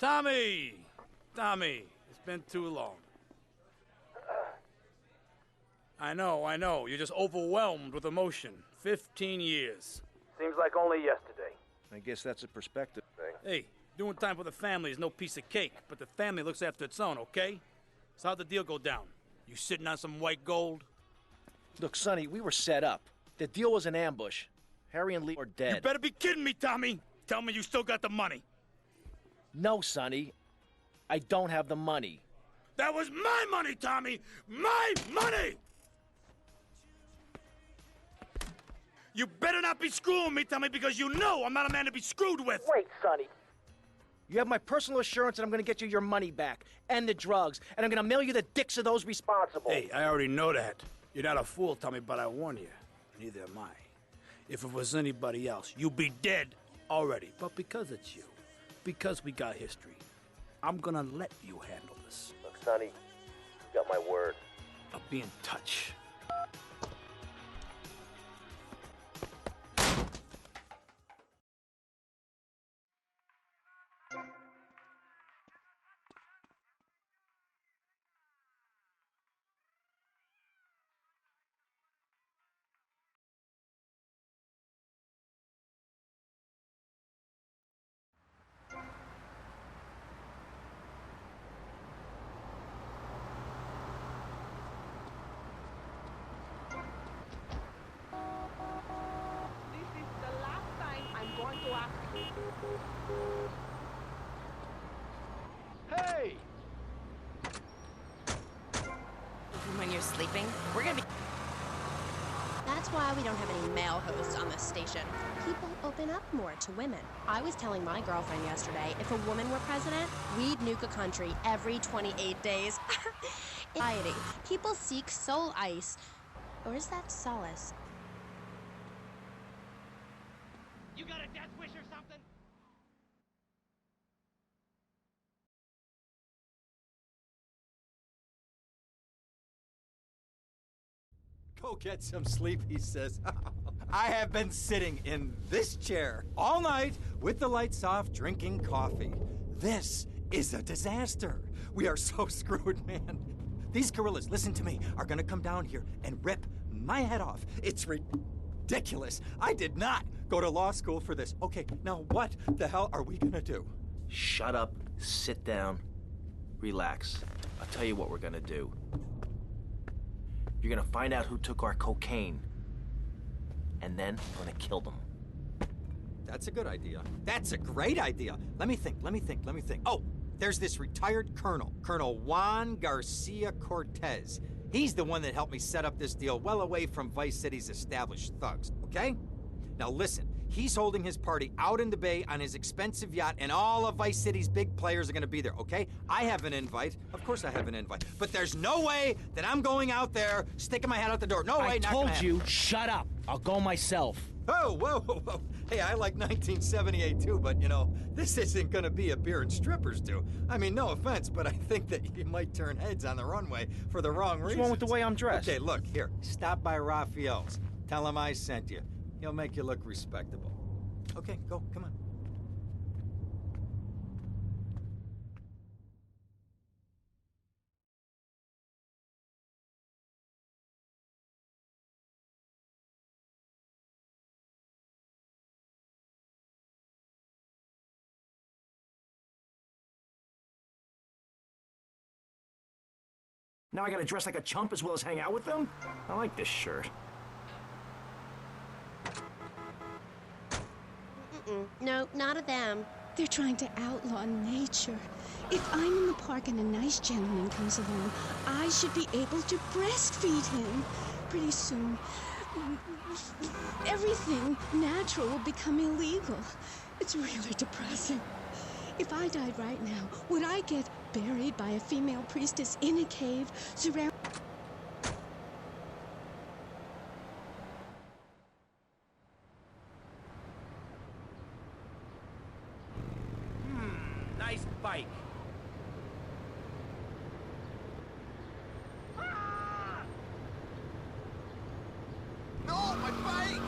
Tommy! Tommy, it's been too long. I know. You're just overwhelmed with emotion. 15 years. Seems like only yesterday. I guess that's a perspective thing. Hey, doing time for the family is no piece of cake, but the family looks after its own, okay? So how'd the deal go down? You sitting on some white gold? Look, Sonny, we were set up. The deal was an ambush. Harry and Lee are dead. You better be kidding me, Tommy! Tell me you still got the money. No, Sonny. I don't have the money. That was my money, Tommy! My money! You better not be screwing me, Tommy, because you know I'm not a man to be screwed with! Wait, Sonny. You have my personal assurance that I'm gonna get you your money back, and the drugs, and I'm gonna mail you the dicks of those responsible. Hey, I already know that. You're not a fool, Tommy, but I warn you, neither am I. If it was anybody else, you'd be dead already. But because it's you, because we got history, I'm gonna let you handle this. Look, Sonny, you got my word. I'll be in touch. Hey! When you're sleeping, we're gonna be... That's why we don't have any male hosts on this station. People open up more to women. I was telling my girlfriend yesterday, if a woman were president, we'd nuke a country every 28 days. Anxiety. People seek soul ice. Or is that solace? You got a death wish or something? Go get some sleep, he says. I have been sitting in this chair all night with the lights off, drinking coffee. This is a disaster. We are so screwed, man. These gorillas, listen to me, are gonna come down here and rip my head off. It's ridiculous. I did not go to law school for this. Okay, now what the hell are we gonna do? Shut up, sit down, relax. I'll tell you what we're gonna do. You're gonna find out who took our cocaine. And then we're gonna kill them. That's a good idea. That's a great idea. Let me think. Oh, there's this retired colonel, Colonel Juan Garcia Cortez. He's the one that helped me set up this deal well away from Vice City's established thugs, okay? Now listen, he's holding his party out in the bay on his expensive yacht, and all of Vice City's big players are gonna be there, okay? I have an invite. Of course I have an invite. But there's no way that I'm going out there, sticking my head out the door. No way, I not gonna told happen. you, shut up. I'll go myself. Oh, whoa. Hey, I like 1978 too, but you know, this isn't gonna be a beer and strippers do. I mean, no offense, but I think that you might turn heads on the runway for the wrong reasons. What's wrong with the way I'm dressed? Okay, look, here, stop by Raphael's. Tell him I sent you. He'll make you look respectable. Okay, go, come on. Now I gotta dress like a chump as well as hang out with them? I like this shirt. No, not of them. They're trying to outlaw nature. If I'm in the park and a nice gentleman comes along, I should be able to breastfeed him. Pretty soon, everything natural will become illegal. It's really depressing. If I died right now, would I get buried by a female priestess in a cave, surrounded... Nice bike. No, my bike!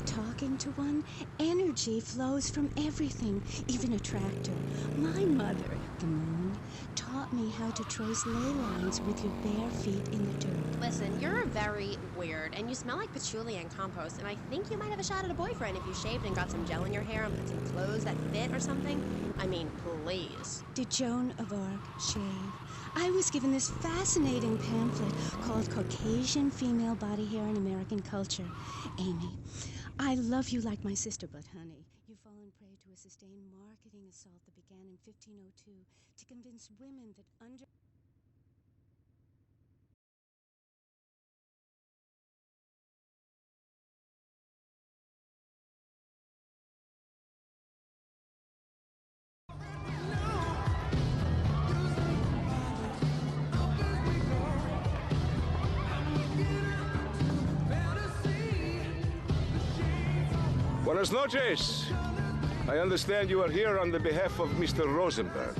Talk into one. Energy flows from everything, even a tractor. My mother, the moon, taught me how to trace ley lines with your bare feet in the dirt. Listen, you're very weird, and you smell like patchouli and compost, and I think you might have a shot at a boyfriend if you shaved and got some gel in your hair and put some clothes that fit or something. I mean, please. Did Joan of Arc shave? I was given this fascinating pamphlet called Caucasian Female Body Hair in American Culture. Amy, I love you like my sister, but honey, you've fallen prey to a sustained marketing assault that began in 1502 to convince women that under... Buenas noches. I understand you are here on the behalf of Mr. Rosenberg.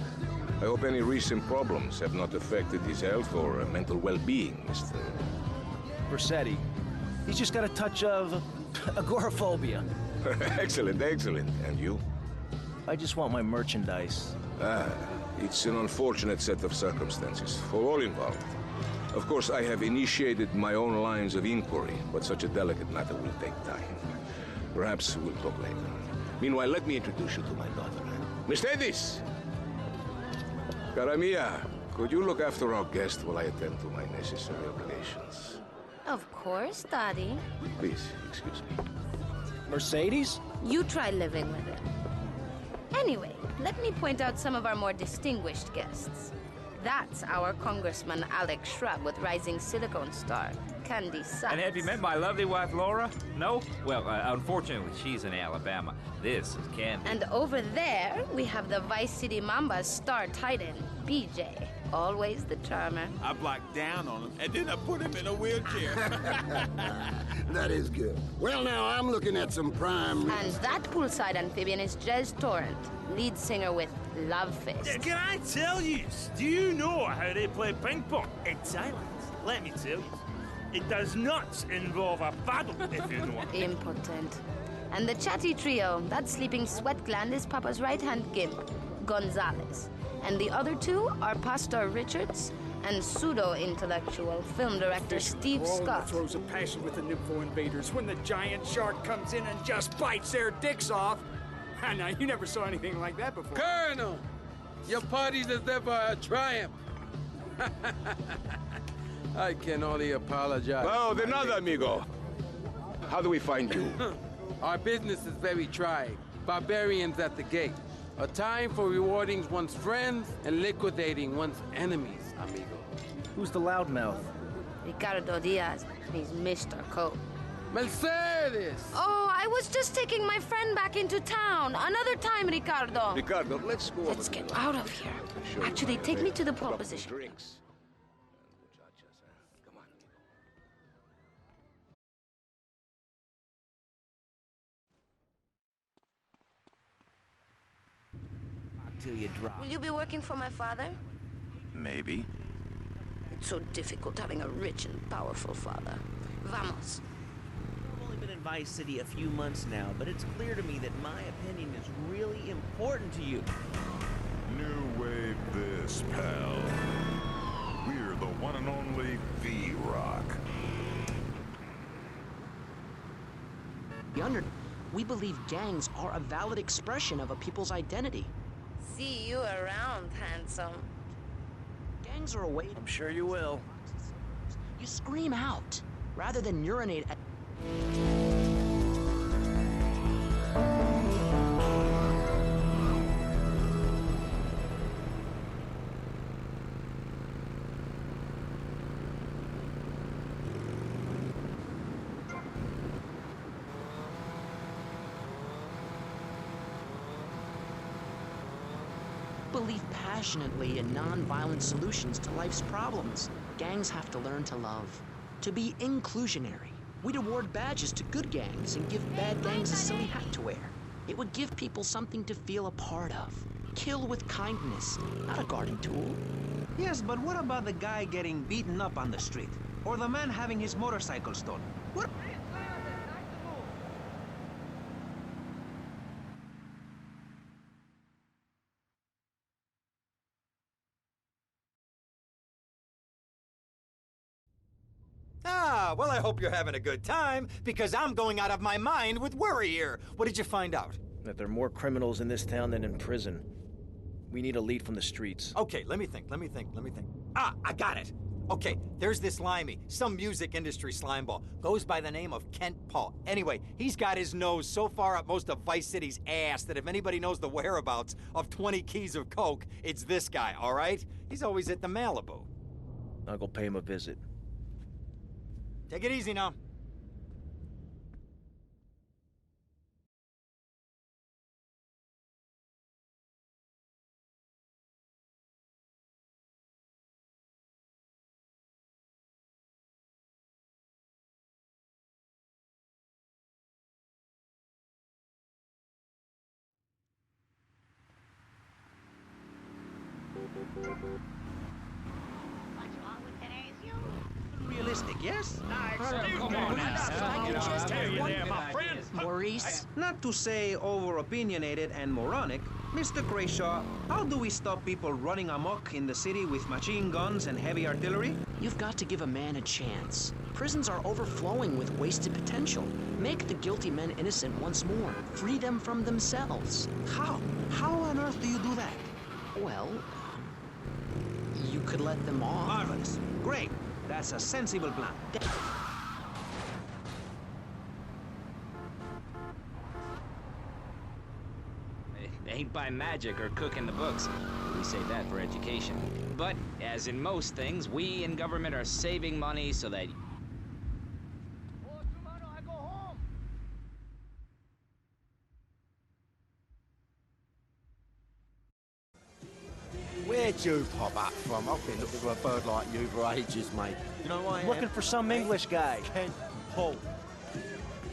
I hope any recent problems have not affected his health or mental well-being, Mr. Vercetti. He's just got a touch of agoraphobia. Excellent, excellent. And you? I just want my merchandise. It's an unfortunate set of circumstances for all involved. Of course, I have initiated my own lines of inquiry, but such a delicate matter will take time. Perhaps we'll talk later. Meanwhile, let me introduce you to my daughter. Miss Davis! Cara mia, could you look after our guest while I attend to my necessary obligations? Of course, Daddy. Please, excuse me. Mercedes? You try living with it. Anyway, let me point out some of our more distinguished guests. That's our Congressman Alex Shrub with Rising Silicone Star, Candy Sachs. And have you met my lovely wife, Laura? No? Well, unfortunately, she's in Alabama. This is Candy. And over there, we have the Vice City Mamba's star titan, BJ. Always the charmer. I blocked down on him, and then I put him in a wheelchair. That is good. Well, now, I'm looking at some prime... And that poolside amphibian is Jez Torrent, lead singer with Love Fist. Can I tell you? Do you know how they play ping pong in Thailand? Let me tell you. It does not involve a paddle, if you know what I mean. Impotent. And the chatty trio, that sleeping sweat gland is Papa's right-hand gimp, Gonzalez. And the other two are Pastor Richards and pseudo-intellectual film director Steve Scott. Throws a passion with the nympho invaders when the giant shark comes in and just bites their dicks off. Now, you never saw anything like that before. Colonel, your party is ever a triumph. I can only apologize. Oh, de nada, amigo. How do we find you? Our business is very trying. Barbarians at the gate. A time for rewarding one's friends and liquidating one's enemies, amigo. Who's the loudmouth? Ricardo Diaz. He's Mr. Cope. Mercedes! Oh, I was just taking my friend back into town. Another time, Ricardo. Ricardo, let's go. Let's get out of here. Actually, take me to the pole position. Drinks. Come on. Till you drop. Will you be working for my father? Maybe. It's so difficult having a rich and powerful father. Vamos. I've only been in Vice City a few months now, but it's clear to me that my opinion is really important to you. New wave this, pal. We're the one and only V-Rock. We believe gangs are a valid expression of a people's identity. See you around, handsome. Gangs are a way... I'm sure you will. You scream out, rather than urinate at... Believe passionately in non-violent solutions to life's problems. Gangs have to learn to love. To be inclusionary. We'd award badges to good gangs and give bad gangs a silly hat to wear. It would give people something to feel a part of. Kill with kindness, not a guarding tool. Yes, but what about the guy getting beaten up on the street? Or the man having his motorcycle stolen? What? Ah, well, I hope you're having a good time, because I'm going out of my mind with worry here. What did you find out? That there are more criminals in this town than in prison. We need a lead from the streets. Okay, let me think. Ah, I got it. Okay, there's this limey, some music industry slimeball. Goes by the name of Kent Paul. Anyway, he's got his nose so far up most of Vice City's ass that if anybody knows the whereabouts of 20 keys of coke, it's this guy, all right? He's always at the Malibu. I'll go pay him a visit. Take it easy now. Realistic, yes? Come on now. Maurice? Not to say over-opinionated and moronic, Mr. Crashaw, how do we stop people running amok in the city with machine guns and heavy artillery? You've got to give a man a chance. Prisons are overflowing with wasted potential. Make the guilty men innocent once more. Free them from themselves. How? How on earth do you do that? Well, you could let them off. Marvelous. Great. That's a sensible plan. It ain't by magic or cooking the books. We save that for education. But, as in most things, we in government are saving money so that... Where'd you pop up from? I've been looking for a bird like you for ages, mate. You know why I am? Looking for some English guy. Kent Paul.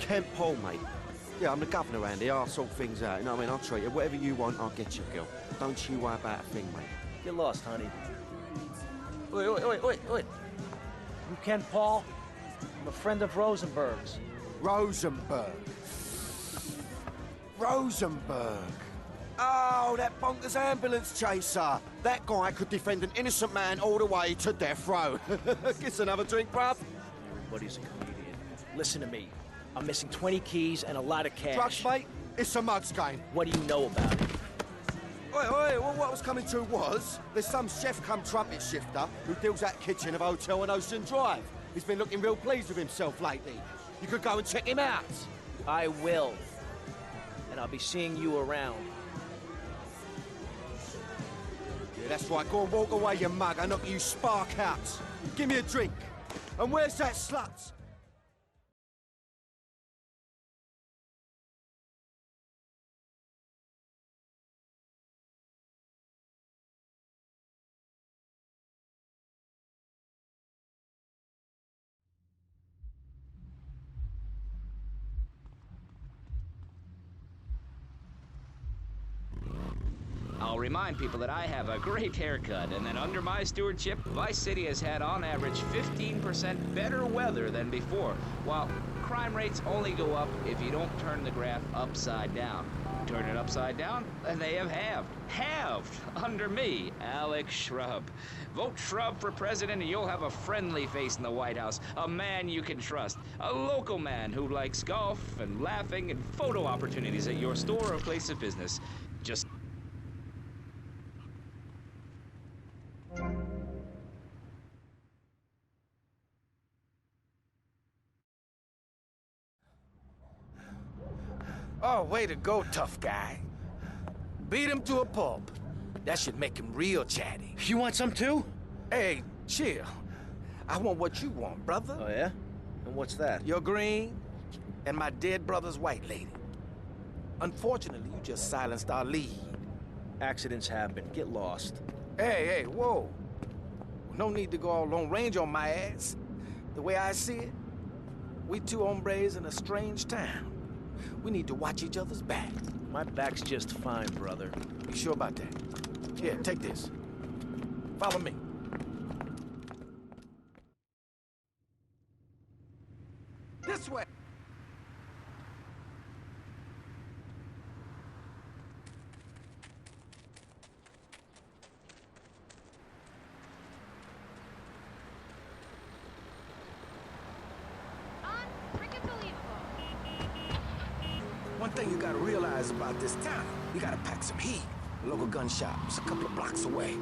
Kent Paul, mate. Yeah, I'm the governor around here. I'll sort things out. You know what I mean? I'll treat you. Whatever you want, I'll get you, girl. Don't you worry about a thing, mate. Get lost, honey. Oi. You Kent Paul? I'm a friend of Rosenberg's. Rosenberg. Oh, that bonkers ambulance chaser. That guy could defend an innocent man all the way to death row. Get another drink, bruv. Everybody's a comedian. Listen to me. I'm missing 20 keys and a lot of cash. Drugs, mate? It's a mug's game. What do you know about it? Oi, well, what I was coming to was, there's some chef come trumpet shifter who deals at kitchen of a hotel on Ocean Drive. He's been looking real pleased with himself lately. You could go and check him out. I will. And I'll be seeing you around. Yeah, that's right. Go and walk away, you mug. I knock you spark out. Give me a drink. And where's that slut? I'll remind people that I have a great haircut, and that under my stewardship, Vice City has had on average 15% better weather than before, while crime rates only go up if you don't turn the graph upside down. Turn it upside down, and they have halved. Halved! Under me, Alex Shrub. Vote Shrub for president and you'll have a friendly face in the White House. A man you can trust. A local man who likes golf and laughing and photo opportunities at your store or place of business. Just... Oh, way to go, tough guy. Beat him to a pulp. That should make him real chatty. You want some too? Hey, chill. I want what you want, brother. Oh, yeah? And what's that? Your green and my dead brother's white lady. Unfortunately, you just silenced our lead. Accidents happen. Get lost. Hey, whoa. No need to go all Lone Ranger on my ass. The way I see it, we two hombres in a strange town. We need to watch each other's back. My back's just fine, brother. You sure about that? Here, take this. Follow me. This way. thing you gotta realize about this town, you gotta pack some heat. The local gun shop's a couple of blocks away.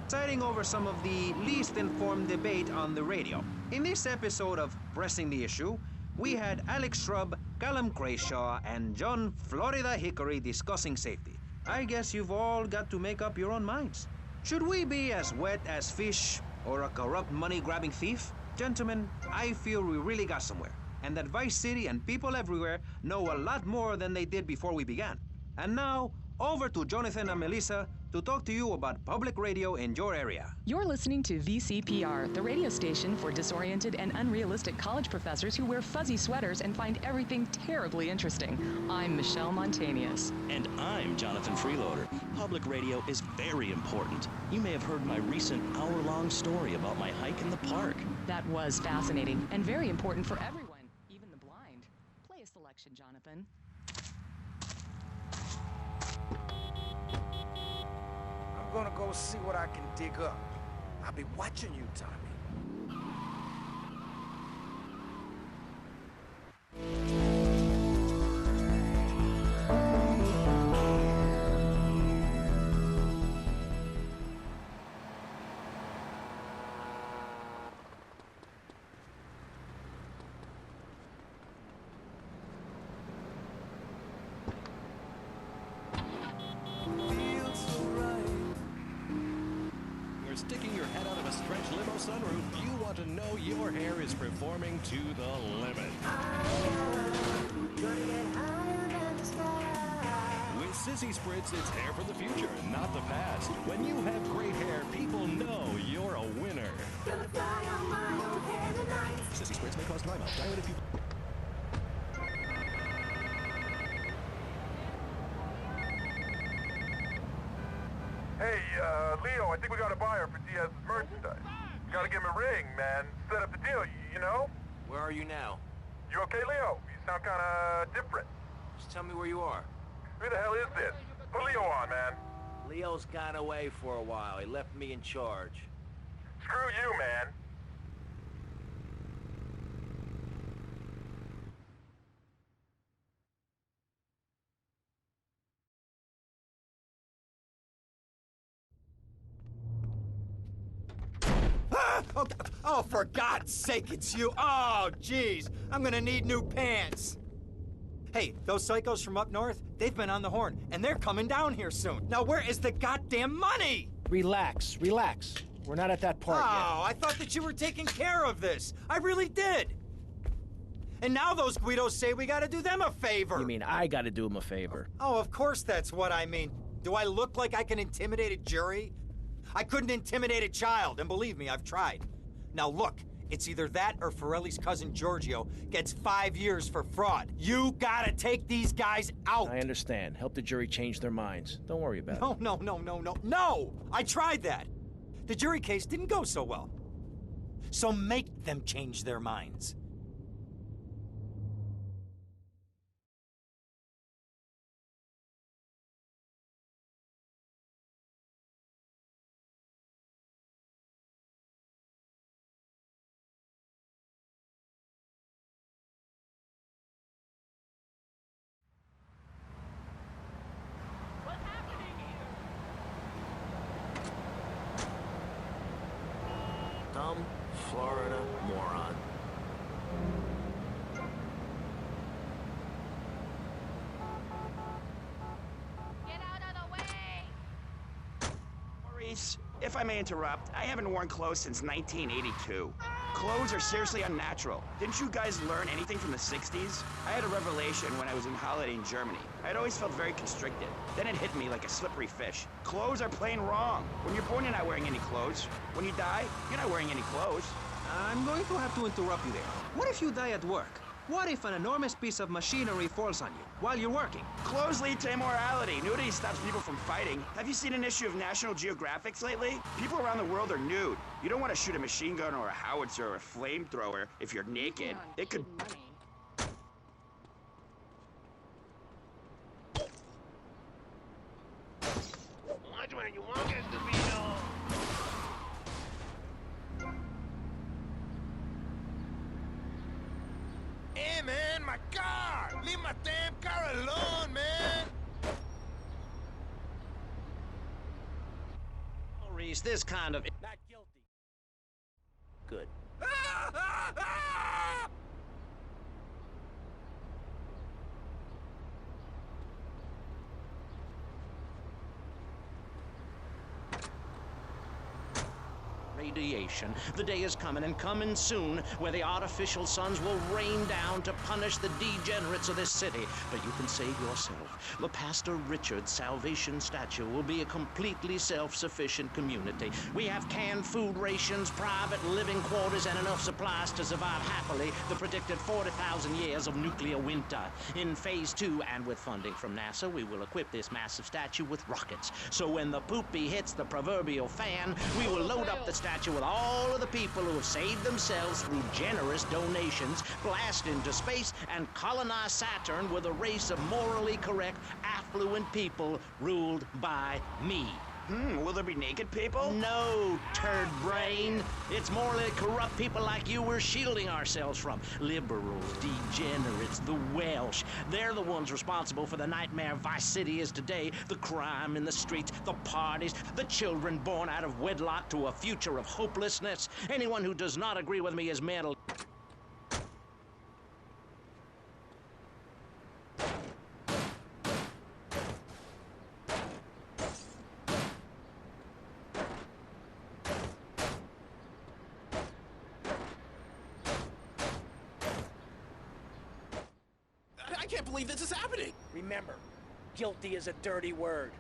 Citing over some of the least informed debate on the radio. In this episode of Pressing the Issue, we had Alex Shrub, Callum Crayshaw, and John Florida Hickory discussing safety. I guess you've all got to make up your own minds. Should we be as wet as fish or a corrupt money-grabbing thief? Gentlemen, I feel we really got somewhere, and that Vice City and people everywhere know a lot more than they did before we began. And now, over to Jonathan and Melissa to talk to you about public radio in your area. You're listening to VCPR, the radio station for disoriented and unrealistic college professors who wear fuzzy sweaters and find everything terribly interesting. I'm Michelle Montanius. And I'm Jonathan Freeloader. Public radio is very important. You may have heard my recent hour-long story about my hike in the park. That was fascinating and very important for everyone, even the blind. Play a selection, Jonathan. I'm gonna go see what I can dig up. I'll be watching you, Tommy. Sticking your head out of a stretch limo sunroof, you want to know your hair is performing to the limit. With Sissy Spritz, it's hair for the future, not the past. When you have great hair, people know you're a winner. Sissy Spritz may cause dry mouth. Dilated pupils. Hey, Leo, I think we got a buyer for Diaz's merchandise. You gotta give him a ring, man. Set up the deal, you know? Where are you now? You okay, Leo? You sound kinda different. Just tell me where you are. Who the hell is this? Put Leo on, man. Leo's gone away for a while. He left me in charge. Screw you, man. Oh, for God's sake, it's you. Oh, jeez. I'm gonna need new pants. Hey, those psychos from up north, they've been on the horn, and they're coming down here soon. Now, where is the goddamn money? Relax, relax. We're not at that part yet. Oh, I thought that you were taking care of this. I really did. And now those Guidos say we gotta do them a favor. You mean I gotta do him a favor? Oh, of course that's what I mean. Do I look like I can intimidate a jury? I couldn't intimidate a child, and believe me, I've tried. Now look, it's either that or Forelli's cousin Giorgio gets 5 years for fraud. You gotta take these guys out. I understand. Help the jury change their minds. Don't worry about it. No! I tried that. The jury case didn't go so well. So make them change their minds. Dumb Florida moron. Maurice, if I may interrupt, I haven't worn clothes since 1982. Clothes are seriously unnatural. Didn't you guys learn anything from the 60s? I had a revelation when I was on holiday in Germany. I'd always felt very constricted. Then it hit me like a slippery fish. Clothes are plain wrong. When you're born, you're not wearing any clothes. When you die, you're not wearing any clothes. I'm going to have to interrupt you there. What if you die at work? What if an enormous piece of machinery falls on you while you're working? Clothes lead to immorality. Nudity stops people from fighting. Have you seen an issue of National Geographic lately? People around the world are nude. You don't want to shoot a machine gun or a howitzer or a flamethrower if you're naked. It could... Hey, man, my car! Leave my damn car alone, man! Maurice, this kind of... Not guilty. Good. Radiation. The day is coming, and coming soon, where the artificial suns will rain down to punish the degenerates of this city. But you can save yourself. The Pastor Richard Salvation Statue will be a completely self-sufficient community. We have canned food rations, private living quarters, and enough supplies to survive happily the predicted 40,000 years of nuclear winter. In Phase 2, and with funding from NASA, we will equip this massive statue with rockets. So when the poopy hits the proverbial fan, we will load up the statue with all of the people who have saved themselves through generous donations, blast into space, and colonize Saturn with a race of morally correct, affluent people ruled by me. Will there be naked people? No, turd brain. It's morally corrupt people like you we're shielding ourselves from. Liberals, degenerates, the Welsh. They're the ones responsible for the nightmare Vice City is today. The crime in the streets, the parties, the children born out of wedlock to a future of hopelessness. Anyone who does not agree with me is mental. I can't believe this is happening! Remember, guilty is a dirty word.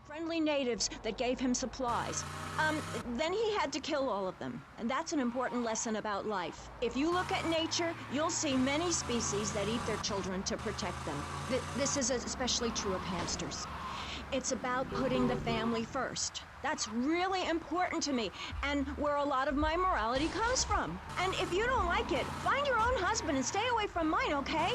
Friendly natives that gave him supplies. Then he had to kill all of them. And that's an important lesson about life. If you look at nature, you'll see many species that eat their children to protect them. This is especially true of hamsters. It's about putting the family first. That's really important to me, and where a lot of my morality comes from. And if you don't like it, find your own husband and stay away from mine, okay?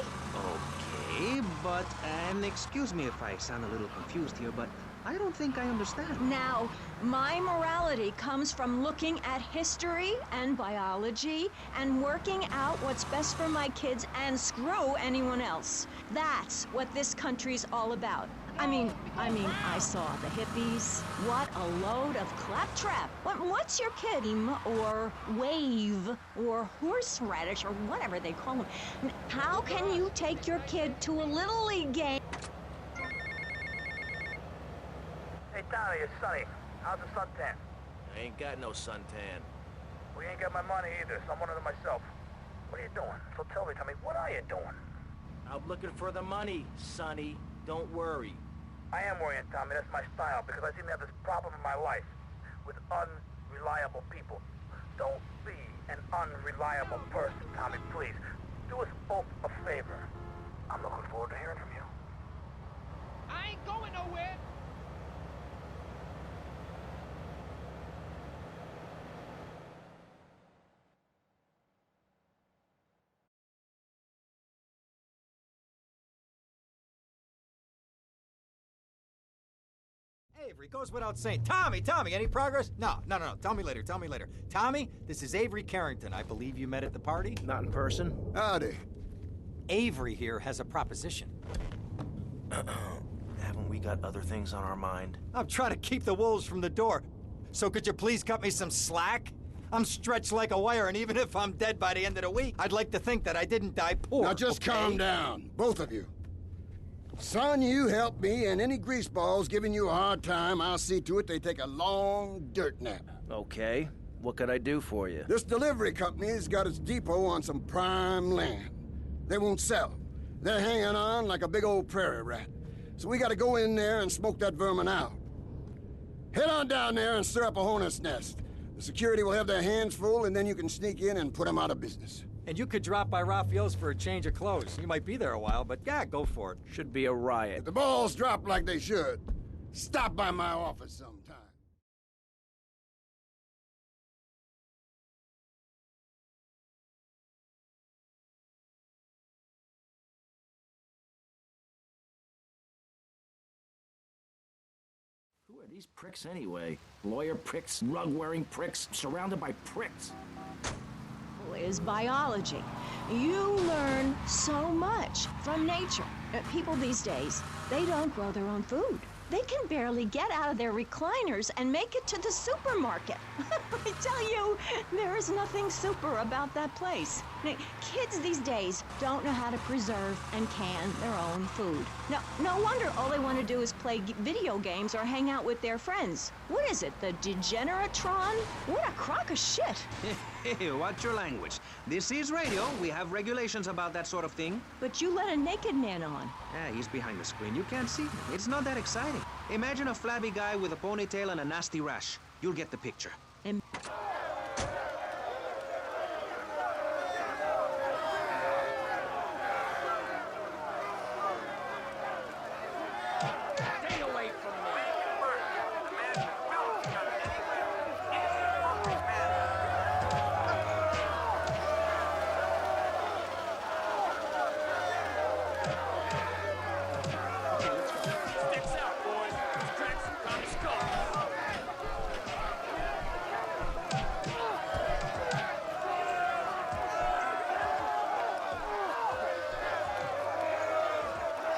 Okay, but, and excuse me if I sound a little confused here, but I don't think I understand. Now, my morality comes from looking at history and biology and working out what's best for my kids and screw anyone else. That's what this country's all about. I mean, I saw the hippies. What a load of claptrap. What's your kid? Or wave, or horseradish, or whatever they call them. How can you take your kid to a Little League game? Hey, Tommy, it's Sonny. How's the suntan? I ain't got no suntan. We ain't got my money either, so I'm one of them myself. What are you doing? So tell me, Tommy, what are you doing? I'm looking for the money, Sonny. Don't worry. I am worrying, Tommy. That's my style, because I seem to have this problem in my life with unreliable people. Don't be an unreliable person, Tommy, please. Do us both a favor. I'm looking forward to hearing from you. I ain't going nowhere! Avery, goes without saying. Tommy, any progress? No. Tell me later. Tommy, this is Avery Carrington. I believe you met at the party? Not in person. Howdy. Avery here has a proposition. Haven't we got other things on our mind? I'm trying to keep the wolves from the door. So could you please cut me some slack? I'm stretched like a wire, and even if I'm dead by the end of the week, I'd like to think that I didn't die poor. Now just calm down, both of you. Son, you help me, and any greaseballs giving you a hard time, I'll see to it they take a long dirt nap. Okay. What can I do for you? This delivery company's got its depot on some prime land. They won't sell. They're hanging on like a big old prairie rat. So we gotta go in there and smoke that vermin out. Head on down there and stir up a hornet's nest. The security will have their hands full, and then you can sneak in and put them out of business. And you could drop by Raphael's for a change of clothes. You might be there a while, but yeah, go for it. Should be a riot. If the balls drop like they should, stop by my office sometime. Who are these pricks anyway? Lawyer pricks, rug-wearing pricks, surrounded by pricks. Is biology. You learn so much from nature. People these days, they don't grow their own food. They can barely get out of their recliners and make it to the supermarket. I tell you, there is nothing super about that place. Kids these days don't know how to preserve and can their own food. No wonder all they want to do is play video games or hang out with their friends. What is it, the Degeneratron? What a crock of shit. Hey, watch your language. This is radio. We have regulations about that sort of thing. But you let a naked man on. Yeah, he's behind the screen. You can't see him. It's not that exciting. Imagine a flabby guy with a ponytail and a nasty rash. You'll get the picture. Stay away from me. Sticks out, boys. Let's crack some common skulls.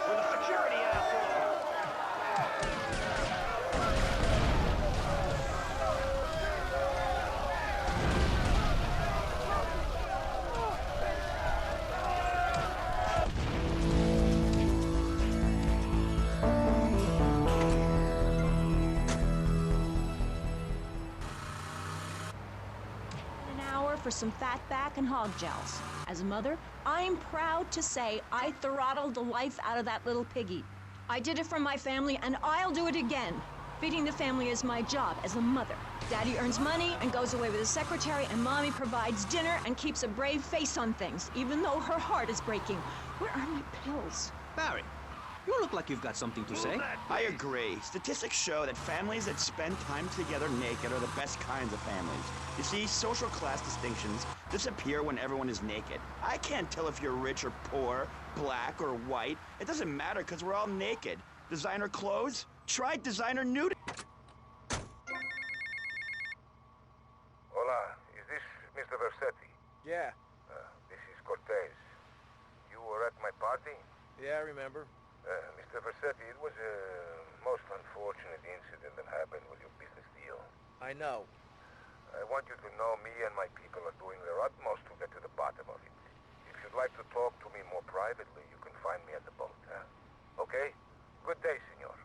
With a security asshole. An hour for some fat back and hog gels. As a mother, I'm proud to say I throttled the life out of that little piggy. I did it for my family, and I'll do it again. Feeding the family is my job as a mother. Daddy earns money and goes away with his secretary, and Mommy provides dinner and keeps a brave face on things, even though her heart is breaking. Where are my pills? Barry, you look like you've got something to say. I agree. Statistics show that families that spend time together naked are the best kinds of families. You see, social class distinctions disappear when everyone is naked. I can't tell if you're rich or poor, black or white. It doesn't matter because we're all naked. Designer clothes? Try designer nudity. Hola, is this Mr. Versetti? Yeah. This is Cortez. You were at my party? Yeah, I remember. Mr. Versetti, it was a most unfortunate incident that happened with your business deal. I know. I want you to know me and my people are doing their utmost to get to the bottom of it. If you'd like to talk to me more privately, you can find me at the boat, huh? Okay? Good day, senor.